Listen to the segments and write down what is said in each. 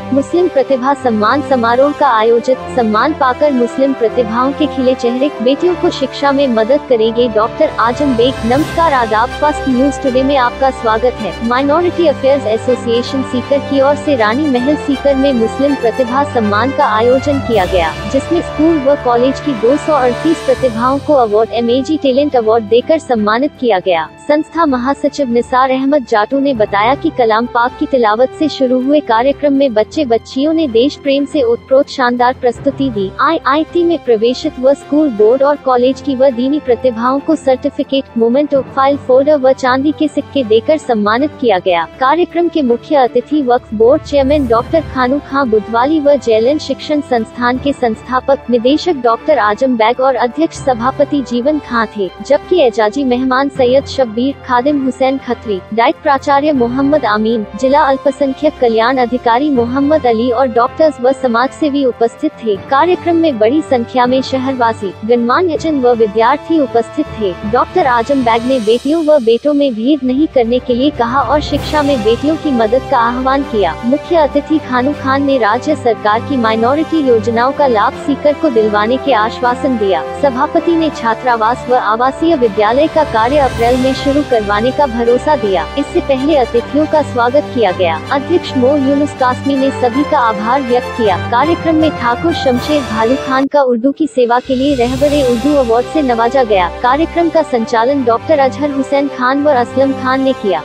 मुस्लिम प्रतिभा सम्मान समारोह का आयोजित। सम्मान पाकर मुस्लिम प्रतिभाओं के खिले चेहरे, बेटियों को शिक्षा में मदद करेंगे डॉक्टर आजम बेग। नमस्कार, आदाब। फर्स्ट न्यूज टुडे में आपका स्वागत है। माइनॉरिटी अफेयर्स एसोसिएशन सीकर की ओर से रानी महल सीकर में मुस्लिम प्रतिभा सम्मान का आयोजन किया गया, जिसमें स्कूल व कॉलेज की 238 प्रतिभाओं को अवार्ड एमएजी टैलेंट अवार्ड देकर सम्मानित किया गया। संस्था महासचिव निसार अहमद जाटू ने बताया कि कलाम पाक की तिलावत से शुरू हुए कार्यक्रम में बच्चे बच्चियों ने देश प्रेम से ओतप्रोत शानदार प्रस्तुति दी। आईआईटी में प्रवेशित व स्कूल बोर्ड और कॉलेज की व दीनी प्रतिभाओं को सर्टिफिकेट, मोमेंटो, फाइल फोल्डर व चांदी के सिक्के देकर सम्मानित किया गया। कार्यक्रम के मुख्य अतिथि वक्फ बोर्ड चेयरमैन डॉक्टर खानू खां बुधवाली व जैलन शिक्षण संस्थान के संस्थापक निदेशक डॉक्टर आजम बैग और अध्यक्ष सभापति जीवन खां थे, जबकि एजाजी मेहमान सैयद शब्बीर, खादिम हुसैन खत्री, डाइट प्राचार्य मोहम्मद आमीन, जिला अल्पसंख्यक कल्याण अधिकारी मोहम्मद अली और डॉक्टर्स व समाज सेवी उपस्थित थे। कार्यक्रम में बड़ी संख्या में शहरवासी, गणमान्यजन व विद्यार्थी उपस्थित थे। डॉक्टर आजम बैग ने बेटियों व बेटों में भेद नहीं करने के लिए कहा और शिक्षा में बेटियों की मदद का आह्वान किया। मुख्य अतिथि खानू खान ने राज्य सरकार की माइनॉरिटी योजनाओं का लाभ सीकर को दिलवाने के आश्वासन दिया। सभापति ने छात्रावास व आवासीय विद्यालय का कार्य अप्रैल में शुरू करवाने का भरोसा दिया। इससे पहले अतिथियों का स्वागत किया गया। अध्यक्ष मो यूनुस कासमी ने सभी का आभार व्यक्त किया। कार्यक्रम में ठाकुर शमशेर भालू खान का उर्दू की सेवा के लिए रहबरे उर्दू अवार्ड से नवाजा गया। कार्यक्रम का संचालन डॉक्टर अजहर हुसैन खान व असलम खान ने किया।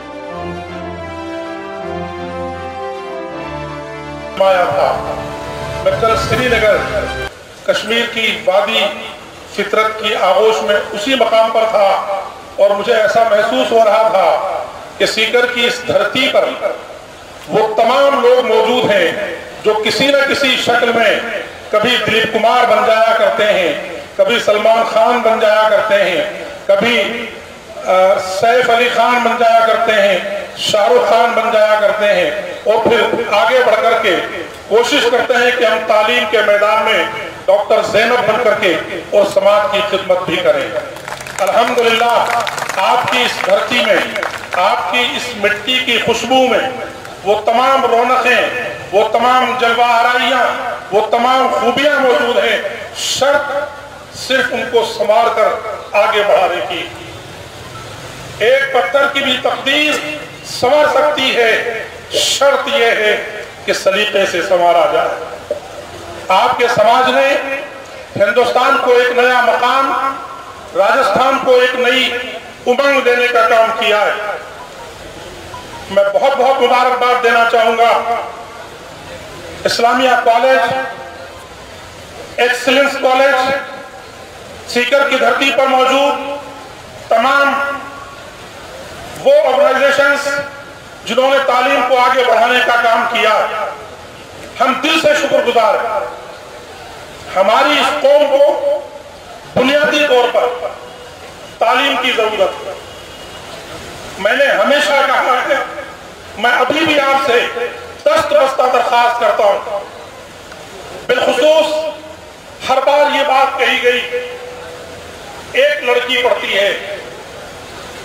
मैं कल श्रीनगर कश्मीर की वादी फितरत की आगोश में उसी मकाम पर था और मुझे ऐसा महसूस हो रहा था कि सीकर की इस धरती पर वो तमाम लोग मौजूद हैं जो किसी न किसी शक्ल में कभी दिलीप कुमार बन जाया करते हैं, कभी सलमान खान बन जाया करते हैं, कभी सैफ अली खान बन जाया करते हैं, शाहरुख खान बन जाया करते हैं और फिर आगे बढ़ करके कोशिश करते हैं कि हम तालीम के मैदान में डॉक्टर ज़ैनब बन करके और समाज की खिदमत भी करें। अल्हम्दुलिल्लाह आपकी इस धरती में, आपकी इस मिट्टी की खुशबू में वो तमाम रौनकें, वो तमाम जलवा आराइयां, वो तमाम खूबियां मौजूद हैं। शर्त सिर्फ उनको संवार कर आगे बढ़ाने की। एक पत्थर की भी तकदीर संवर सकती है, शर्त यह है कि सलीके से संवारा जाए। आपके समाज ने हिंदुस्तान को एक नया मकाम, राजस्थान को एक नई उमंग देने का काम किया है। मैं बहुत बहुत मुबारकबाद देना चाहूंगा Islamia college, excellence college, Sikar की धरती पर मौजूद तमाम वो ऑर्गेनाइजेशंस जिन्होंने तालीम को आगे बढ़ाने का काम किया। हम दिल से शुक्रगुजार हैं। हमारी इस कौम को बुनियादी तौर पर तालीम की जरूरत है। मैंने हमेशा कहा है, मैं अभी भी आपसे दस्त बस्ता दरखास्त करता हूं। बिलखुसूस हर बार ये बात कही गई, एक लड़की पढ़ती है,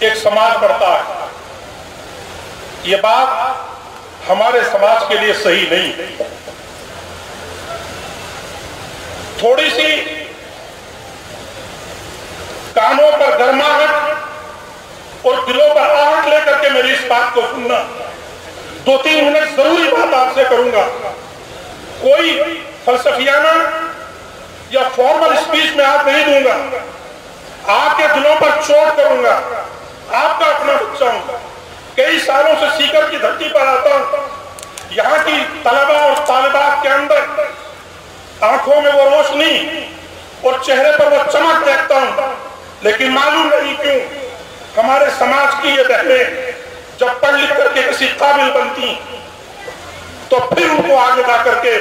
एक समाज पढ़ता है। ये बात हमारे समाज के लिए सही नहीं। थोड़ी सी कानों पर गर्माहट और दिलों पर आहट लेकर के मेरी इस बात को सुनना। 2-3 मिनट जरूरी बात आपसे करूंगा। कोई फलसफियाना या फॉर्मल स्पीच में आप नहीं दूंगा, आपके दिलों पर चोट करूंगा। आपका अपना बच्चा हूं, कई सालों से सीकर की धरती पर आता हूं। यहाँ की तलबा और तालिबात के अंदर आंखों में वो रोशनी और चेहरे पर वो चमक देखता हूं, लेकिन मालूम नहीं क्यों हमारे समाज की ये बहनें जब पढ़ लिख करके किसी काबिल बनती तो फिर उनको आगे जा करके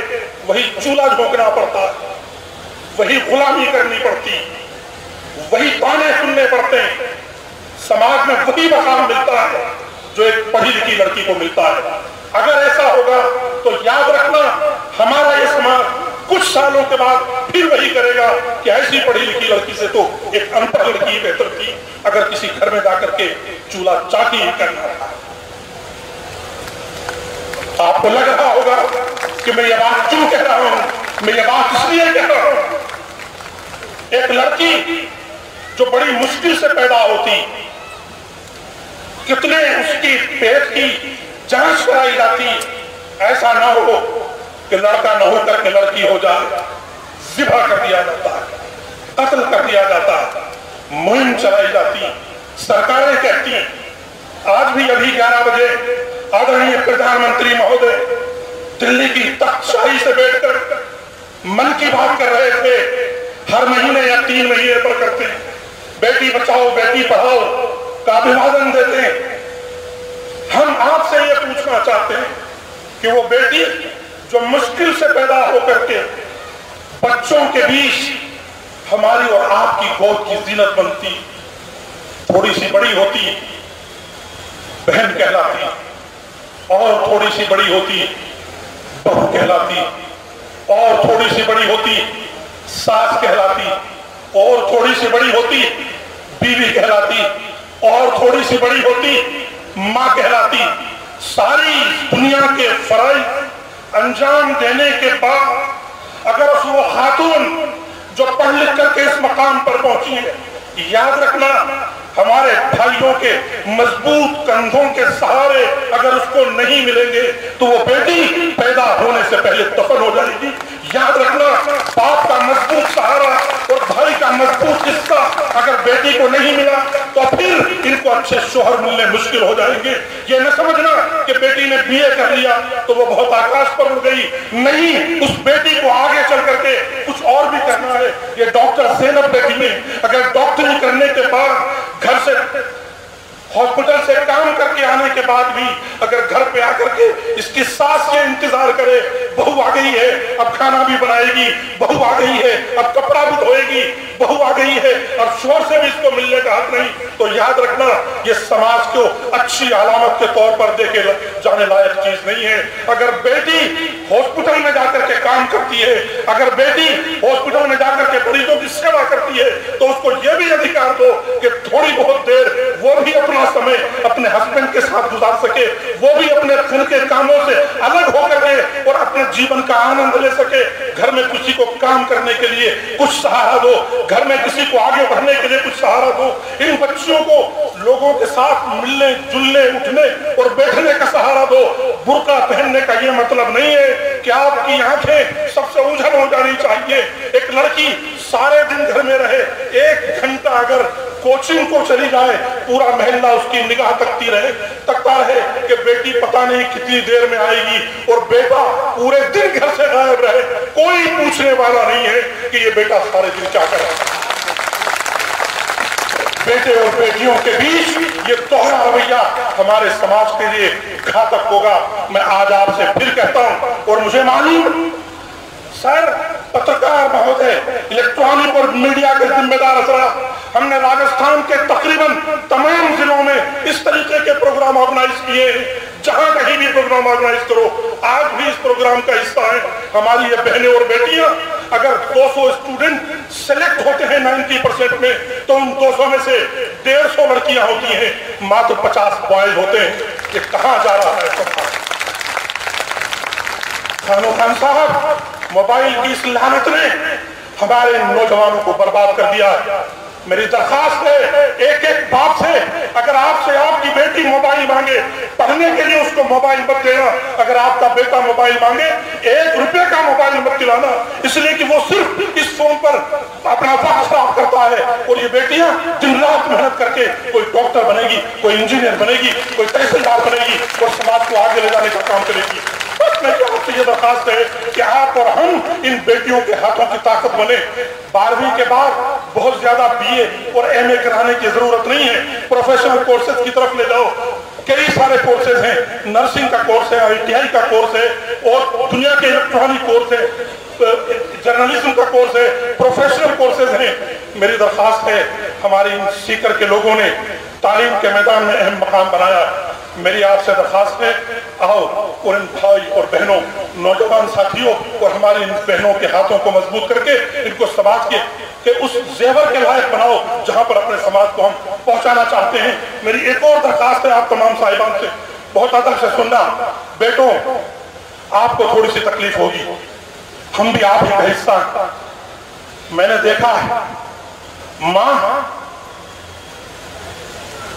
वही चूल्हा झोंकना पड़ता है, वही गुलामी करनी पड़ती, वही ताने सुनने पड़ते हैं। समाज में वही मकाम मिलता है जो एक पढ़ी लिखी लड़की को मिलता है। अगर ऐसा होगा तो याद रखना, हमारा ये समाज कुछ सालों के बाद फिर वही करेगा कि ऐसी पढ़ी लिखी लड़की से तो एक अनपढ़ लड़की बेहतर थी, अगर किसी घर में जाकर के चूल्हा चाकी करना था। आपको लग रहा होगा कि मैं ये बात क्यों कह रहा हूं। मैं ये बात इसलिए कह रहा हूं, एक लड़की जो बड़ी मुश्किल से पैदा होती, कितने उसकी पेट की जांच कराई जाती, ऐसा ना हो कि लड़का न हो करके लड़की हो जाए, जिबा कर दिया जाता है, कत्ल कर दिया जाता है, मुहिम चलाई जाती, सरकारें कहती हैं। आज भी अभी 11 बजे आदरणीय प्रधानमंत्री महोदय दिल्ली की तख्तशाही से बैठकर मन की बात कर रहे थे। हर महीने या 3 महीने पर करते हैं, बेटी बचाओ बेटी पढ़ाओ का अभिवादन देते हैं। हम आपसे ये पूछना चाहते हैं कि वो बेटी जो मुश्किल से पैदा होकर के बच्चों के बीच हमारी और आपकी गोद की जीनत बनती, थोड़ी सी बड़ी होती बहन कहलाती, और थोड़ी सी बड़ी होती बहू कहलाती, और थोड़ी सी बड़ी होती सास कहलाती, और थोड़ी सी बड़ी होती बीवी कहलाती, और थोड़ी सी बड़ी होती मां कहलाती। सारी दुनिया के फराइज अंजाम देने के बाद अगर वो खातून जो पढ़ लिख करके इस मकाम पर पहुंची है, याद रखना हमारे भाइयों के मजबूत कंधों के सहारे अगर उसको नहीं मिलेंगे तो वो बेटी पैदा होने से पहले दफन हो जाएगी। याद रखना, बाप का मजबूत सहारा और भाई का मजबूत हिस्सा अगर बेटी को नहीं मिला तो फिर इनको अच्छे शोहर मिलने मुश्किल हो जाएंगे। ये न समझना कि बेटी ने बीए कर लिया तो वो बहुत आकाश पर उड़ गई, नहीं, उस बेटी को आगे चल करके कुछ और भी करना है। ये डॉक्टर ज़ैनब बेटी ने अगर डॉक्टरी करने के बाद घर से हॉस्पिटल से काम करके आने के बाद भी अगर घर पे आकर के इसकी सास के इंतजार करे, बहू आ गई है अब खाना भी बनाएगी, बहू आ गई है अब कपड़ा भी धोएगी, बहू आ गई है अब शोर से भी इसको मिलने का हक नहीं, तो याद रखना ये समाज को अच्छी अलामत के तौर पर देखे जाने लायक चीज नहीं है। अगर बेटी हॉस्पिटल में जाकर के काम करती है, अगर बेटी हॉस्पिटल में जाकर के मरीजों की सेवा करती है तो उसको यह भी अधिकार दो कि थोड़ी बहुत देर वो भी अपना समय अपने हस्बैंड के साथ गुजार सके, वो भी अपने घर के कामों से अलग होकर के और अपने जीवन का आनंद ले सके। घर में किसी को काम करने के लिए कुछ सहारा दो, घर में किसी को आगे बढ़ने के लिए कुछ सहारा दो। इन बच्चियों को लोगों के साथ मिलने जुलने उठने और बैठने का सहारा दो। बुर्का पहनने का ये मतलब नहीं है कि आपकी आंखें सबसे उलझन हो जानी चाहिए। एक लड़की सारे दिन घर में रहे, 1 घंटा अगर कोचिंग को चली जाए पूरा महल्ला उसकी निगाह तकता रहे कि बेटी पता नहीं कितनी देर में आएगी और बेटा पूरे दिन घर से गायब रहे, कोई पूछने वाला नहीं है कि ये बेटा सारे दिन क्या कर रहा है। बेटे और बेटियों के बीच ये दोहरा रवैया हमारे समाज के लिए घातक होगा। मैं आज आपसे फिर कहता हूं, और मुझे मालूम सर पत्रकार महोदय इलेक्ट्रॉनिक और मीडिया के जिम्मेदार अफसर, हमने राजस्थान के तकरीबन तमाम जिलों में इस तरीके के प्रोग्राम ऑर्गेनाइज किए हैं। जहां कहीं भी प्रोग्राम ऑर्गेनाइज करो, आज भी इस प्रोग्राम का हिस्सा है हमारी ये बहनें और बेटियां। अगर 200 स्टूडेंट सेलेक्ट होते हैं 90% में तो उन 200 में से 150 लड़कियां होती हैं, मात्र 50 बॉयज होते हैं। ये कहां जा रहा है? खान साहब, मोबाइल की इस लानत ने हमारे नौजवानों को बर्बाद कर दिया है। मेरी दरखास्त है एक एक बाप से, अगर आपसे आपकी बेटी मोबाइल मांगे पढ़ने के लिए उसको मोबाइल मत देना। अगर आपका बेटा मोबाइल मांगे 1 रुपए का मोबाइल मत दिलाना, इसलिए कि वो सिर्फ इस फोन पर अपना वक्त खराब करता है। और ये बेटियां दिन रात मेहनत करके कोई डॉक्टर बनेगी, कोई इंजीनियर बनेगी, कोई तहसीलदार बनेगी और समाज को आगे ले जाने का काम करेगी। बस मैं आपसे ये दरखास्त है कि आप और हम इन बेटियों के हाथों की ताकत बने। 12वीं के बाद बहुत ज्यादा BA और MA कराने की जरूरत नहीं है, प्रोफेशनल कोर्सेज की तरफ ले जाओ। कई सारे कोर्सेज हैं, नर्सिंग का कोर्स है, ITI का कोर्स है और दुनिया के इलेक्ट्रॉनिक कोर्स है, जर्नलिज्म का कोर्स है, प्रोफेशनल कोर्सेज हैं। मेरी दरखास्त है, हमारे इन सीकर के लोगों ने तालीम के मैदान में अहम मकाम बनाया। मेरी आपसे दरखास्त है, आओ और इन भाई और बहनों, नौजवान साथियों और हमारी इन बहनों के हाथों को मजबूत करके इनको समाज के उस जेवर के लायक बनाओ जहां पर अपने समाज को हम पहुंचाना चाहते हैं। मेरी एक और दरखास्त है आप तमाम साहिबान से, बहुत अदब से सुनना। बेटों, आपको थोड़ी सी तकलीफ होगी, हम भी आप ही का हिस्सा हैं। मैंने देखा है मां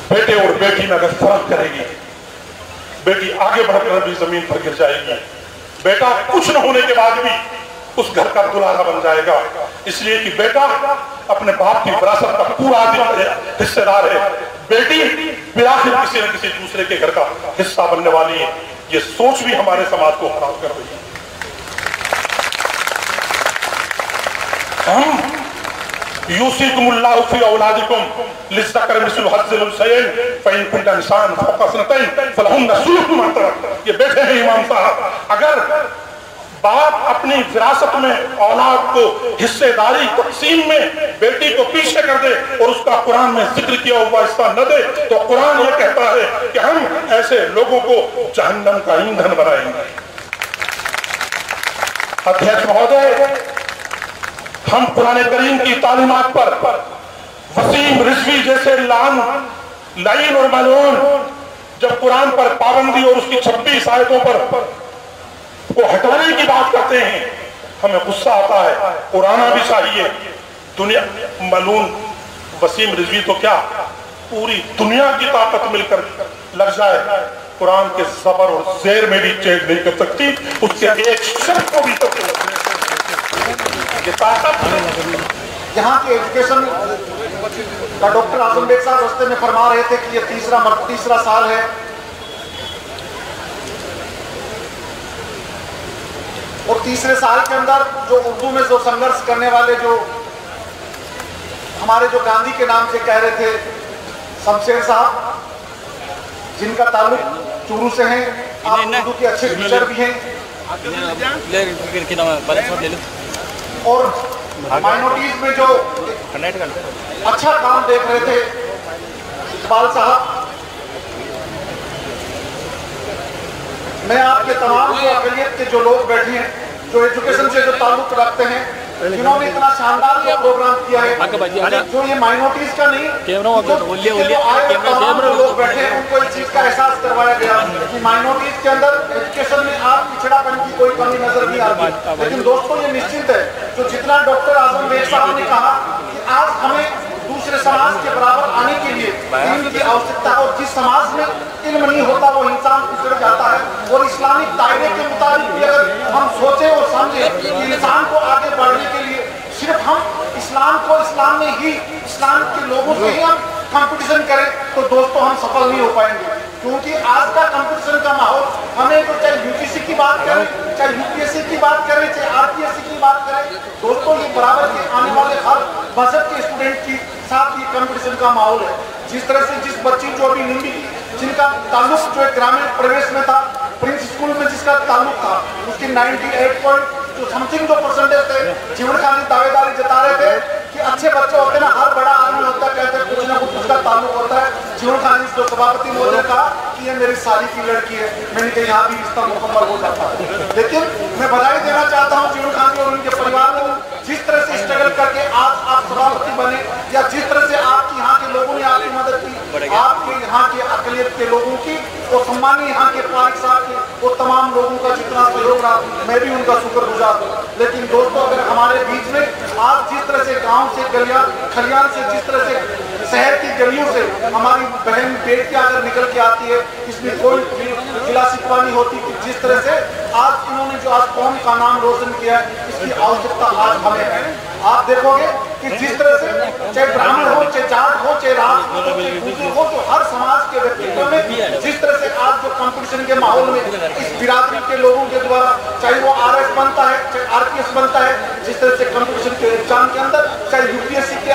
बेटे और बेटी में अगर फर्क करेगी, बेटी आगे बढ़कर भी जमीन पर गिर जाएगी, बेटा कुछ न होने के बाद भी उस घर का दुलारा बन जाएगा। इसलिए कि बेटा अपने बाप की विरासत का पूरा हिस्सेदार है, बेटी बिलाखिर किसी न किसी दूसरे के घर का हिस्सा बनने वाली है। ये सोच भी हमारे समाज को खराब कर रही है। यूसिकुमुल्लाहु फी औलादिकुम लिज़्ज़करि मिस्लु हज़्ज़िल उन्सयैन फ़इन कुन्ना निसान फ़ौक़ इस्नतैन फ़लहुन्ना सुलुसु मा तरक। ये बैठे हैं इमाम साहब। अगर बाप अपनी विरासत में औलाद को हिस्सेदारी तक़सीम में बेटी को पीछे कर दे और उसका कुरान में जिक्र किया हुआ हिस्सा न दे, तो कुरान ये कहता है कि हम ऐसे लोगों को जहन्नम का ईंधन बनाएंगे। अध्यक्ष महोदय, हम कुरान करीम की तालीमात पर वसीम रिजवी जैसे लाइन और मलून जब कुरान पर पाबंदी और उसकी 26 आयतों पर को हटाने की बात करते हैं, हमें गुस्सा आता है। कुरान भी चाहिए। दुनिया मलून वसीम रिजवी तो क्या, पूरी दुनिया की ताकत मिलकर लग जाए, कुरान के जबर और जेर में भी चेंज नहीं कर सकती, उसके एक शब्द को भी यहाँ के एजुकेशन का डॉक्टर आजम बेग साहब रास्ते में फरमा रहे थे कि ये तीसरा साल है और तीसरे साल के अंदर जो उर्दू में जो संघर्ष करने वाले जो हमारे जो गांधी के नाम से कह रहे थे शमशेर साहब, जिनका ताल्लुक चूरू से है, आप उर्दू के अच्छे टीचर भी हैं और माइनॉरिटीज में जो अच्छा काम देख रहे थे इकबाल साहब, मैं आपके तमाम जो अक़लियत के जो लोग बैठे हैं, जो एजुकेशन से जो ताल्लुक रखते हैं, जिन्होंने इतना शानदार जो प्रोग्राम किया है, जो ये माइनॉरिटीज का नहीं, तमाम लोग बैठे हैं, उनको इस चीज का एहसास करवाया गया कि माइनॉरिटीज के अंदर एजुकेशन में आप पिछड़ापन की कोई कमी नजर नहीं आती। लेकिन दोस्तों ये निश्चित है, जो जितना डॉक्टर आजम बेग साहब ने कहा कि आज हमें दूसरे समाज के बराबर आने के लिए इल्म की आवश्यकता है, और जिस समाज में इल्म नहीं होता वो इंसान पिछड़ जाता है। और इस्लामिक दायरे के मुताबिक भी अगर हम सोचें और समझें कि इंसान को आगे बढ़ने के लिए सिर्फ हम इस्लाम में ही इस्लाम के लोगों से ही हम कंपटीशन करें, तो दोस्तों हम सफल नहीं हो पाएंगे। क्योंकि आज का कंपटीशन का माहौल, हमें तो चाहे यूपीएससी की बात करें, चाहे यूपीएससी की बात करें, चाहे आरपीएससी की बात करें, दोस्तों ये बराबर के आने वाले हर मजहब के स्टूडेंट की साथ ये कंपटीशन का माहौल है। जिस तरह से जिस बच्ची जो अभी निम्बी जिनका ताल्लुक जो ग्रामीण प्रवेश में था, प्रिंस स्कूल में जिसका ताल्लुक था, उसकी 98% जो परसेंटेज थे, जीवन खानी दावेदारी जता रहे थे कि अच्छे बच्चे होते ना, हर बड़ा आदमी होता है, कहते हैं कुछ ना कुछ उसका ताल्लुक होता है। जीवन खानी जो सभापति महोदय ने कहा कि ये मेरी साली की लड़की है, मैंने कहा यहाँ भी रिश्ता मुकम्मल हो जाता है। लेकिन मैं बधाई देना चाहता हूँ जीवन खानी और उनके परिवार को, जिस तरह से स्ट्रगल करके आज आप सभापति बने, या जिस तरह से आपके यहाँ के लोगों ने आपकी मदद की, आपके यहाँ के अक़लियत के लोगों की और सम्मानीय यहाँ के पारिक साहब के और तमाम लोगों का जितना सहयोग रहा, मैं भी उनका शुक्रगुजार हूँ। लेकिन दोस्तों, अगर हमारे बीच में आज जिस तरह से गांव से खलियान से, जिस तरह से शहर की गलियों से हमारी बहन बेटियां अगर निकल के आती है, इसमें कोई गिला शिकवा नहीं होती कि जिस तरह से आज इन्होंने जो आज कौम का नाम रोशन किया है, इसकी आवश्यकता आज हमें है। आप देखोगे कि जिस तरह से चाहे ब्राह्मण हो, चाहे जाट हो, चाहे राजपूत हो, चाहे गुर्जर हो, तो हर समाज के व्यक्तित्व में जिस तरह से आज जो कंपटीशन के माहौल में इस बिरादरी के लोगों के द्वारा, चाहे वो आरएस बनता है, चाहे आरपीएस बनता है, जिस तरह से कंपटीशन के एग्जाम के अंदर, चाहे यूपीएससी के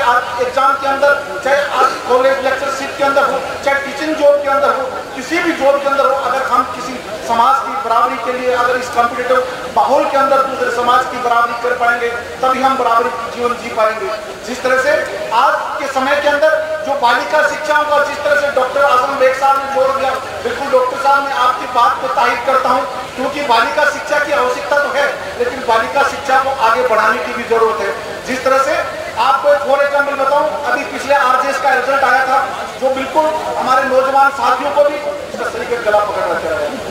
एग्जाम के अंदर, चाहे आज कॉलेज लेक्चरशिप के अंदर हो, चाहे टीचिंग जॉब के अंदर हो, किसी भी जॉब के अंदर हो, अगर हम किसी समाज की बराबरी के लिए अगर इस कॉम्पिटिटिव माहौल के अंदर दूसरे समाज की बराबरी कर पाएंगे, तभी हम बराबरी की जीवन जी पाएंगे। जिस तरह से आज के समय के अंदर जो बालिका शिक्षा का जिस तरह से डॉक्टर आजम बेग साहब ने जोड़ दिया, बिल्कुल डॉक्टर साहब, मैं आपकी बात को तारीफ करता हूँ, क्योंकि बालिका शिक्षा की आवश्यकता तो है, लेकिन बालिका शिक्षा को आगे बढ़ाने की भी जरूरत है। जिस तरह से आपको एक फॉर एग्जाम्पल बताऊं, अभी पिछले आरजेएस का रिजल्ट आया था, जो बिल्कुल हमारे नौजवान साथियों को भी इसका सलीके गला पकड़ रखा है।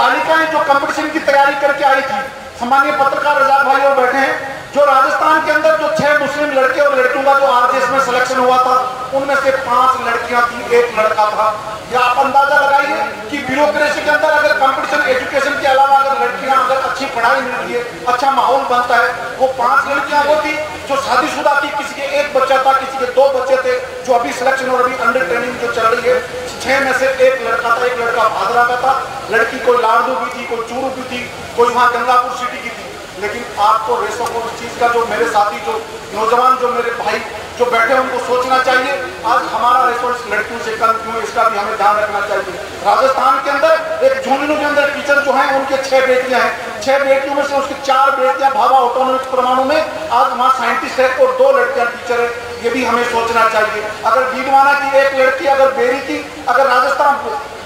बालिकाएं जो कंपटीशन की तैयारी करके आई थी, सम्मानीय पत्रकार रजाक भाई और बैठे हैं, जो राजस्थान के अंदर जो 6 मुस्लिम लड़के और लड़कियों का जो आरजेएस में सिलेक्शन हुआ था, उनमें से 5 लड़कियां थी, 1 लड़का था। या आप अंदाजा लगाइए कि ब्यूरोक्रेसी के अंदर अगर कंपटीशन एजुकेशन के अलावा अगर लड़कियां अगर अच्छी पढ़ाई मिलती है, अच्छा माहौल बनता है, वो 5 लड़कियां वो थी जो शादीशुदा थी, किसी के 1 बच्चा था, किसी के 2 बच्चे थे, जो अभी सिलेक्शन और अभी अंडर ट्रेनिंग जो चल रही है। 6 में से 1 लड़का था, 1 लड़का भादरा का था, लड़की कोई लाड़ू भी थी, कोई चूरू भी थी, कोई वहां गंगापुर सिटी की थी। लेकिन आपको रेसों को इस चीज का जो मेरे साथी जो नौजवान जो मेरे भाई जो बैठे उनको सोचना चाहिए, आज हमारा रिसोर्स लड़कियों से कम क्यों, इसका भी हमें ध्यान रखना चाहिए। राजस्थान के अंदर एक झुंझुनू के अंदर टीचर जो हैं उनके 6 बेटियां हैं, 6 बेटियों में से उसकी 4 बेटियां भाभा ऑटोनॉमिक परमाणु में आज वहाँ साइंटिस्ट है और 2 लड़कियां टीचर है। ये भी हमें सोचना चाहिए। अगर बीडवाना की एक लड़की अगर बेरी की अगर राजस्थान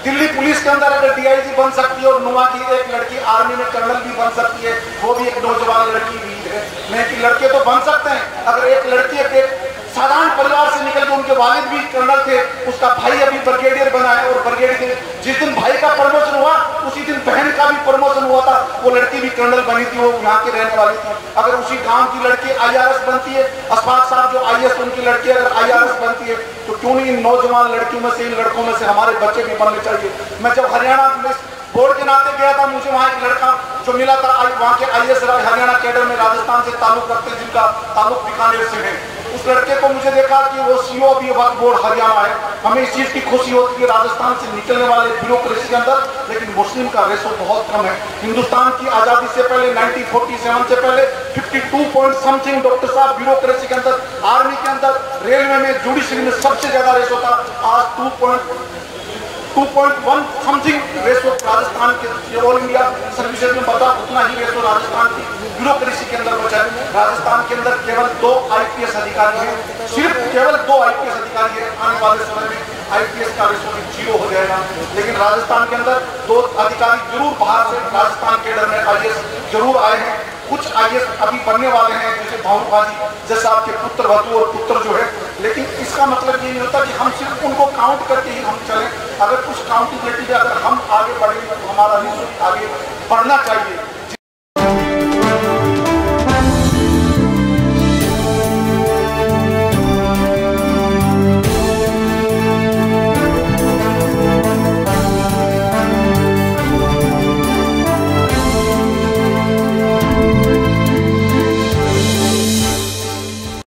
दिल्ली पुलिस के अंदर अगर डीआईजी बन सकती है और नुआ की एक लड़की आर्मी में कर्नल भी बन सकती है, वो भी एक नौजवान लड़की भी है। नहीं कि लड़के तो बन सकते हैं, अगर एक लड़की एक साधारण परिवार से निकल के उनके वालिद भी कर्नल थे, उसका भाई अभी ब्रिगेडियर बना है और ब्रिगेडियर जिस दिन भाई का प्रमोशन हुआ उसी दिन बहन का भी प्रमोशन हुआ था, वो लड़की भी कर्नल बनी थी, वो यहाँ की रहने वाली थी। अगर उसी गांव की लड़की आईआरएस बनती है, अशफाक साहब जो आईएएस उनकी लड़की अगर आईआरएस बनती है, तो क्यों नहीं इन नौजवान लड़कियों में से इन लड़कों में से हमारे बच्चे भी बनने चाहिए। मैं जब हरियाणा में बोर्ड के नाते गया था, मुझे वहाँ एक लड़का जो मिला था वहाँ के आईएएस हरियाणा कैडर में राजस्थान से ताल्लुक रखते हैं, जिनका ताल्लुक बीकानेर से है। उस लड़के को मुझे देखा कि वो सीओ भी वक्त बोर्ड हरियाणा है। हमें इस चीज की खुशी होती है राजस्थान से निकलने वाले ब्यूरोक्रेसी के अंदर, लेकिन मुस्लिम का रेशो बहुत कम है। हिंदुस्तान की आजादी से पहले 1947 से पहले 52 पॉइंट समथिंग डॉक्टर साहब ब्यूरोक्रेसी के अंदर, आर्मी के अंदर, रेलवे में, जुडिशरी में सबसे ज्यादा रेशो था। आज 2.1 समथिंग रेशो राजस्थान के ऑल इंडिया सर्विसेज में बता, उतना ही रेशो राजस्थान की ब्यूरोक्रेसी के अंदर बचा है। राजस्थान के अंदर केवल 2 आईपीएस अधिकारी हैं, सिर्फ केवल 2 आईपीएस अधिकारी हैं। आने वाले समय में आईपीएस का रेशो भी 0 हो जाएगा। लेकिन राजस्थान के अंदर 2 अधिकारी जरूर बाहर से राजस्थान केडर में आईएएस जरूर आए हैं। कुछ आईएएस अभी बनने वाले हैं, जैसे भाऊबाजी जैसे आपके पुत्र वधू और पुत्र जो है। लेकिन इसका मतलब ये नहीं होता कि हम सिर्फ उनको काउंट करके ही हम चलें। अगर कुछ काउंटेबिलिटी अगर हम आगे बढ़ेंगे तो हमारा रिसोर्स आगे बढ़ना चाहिए।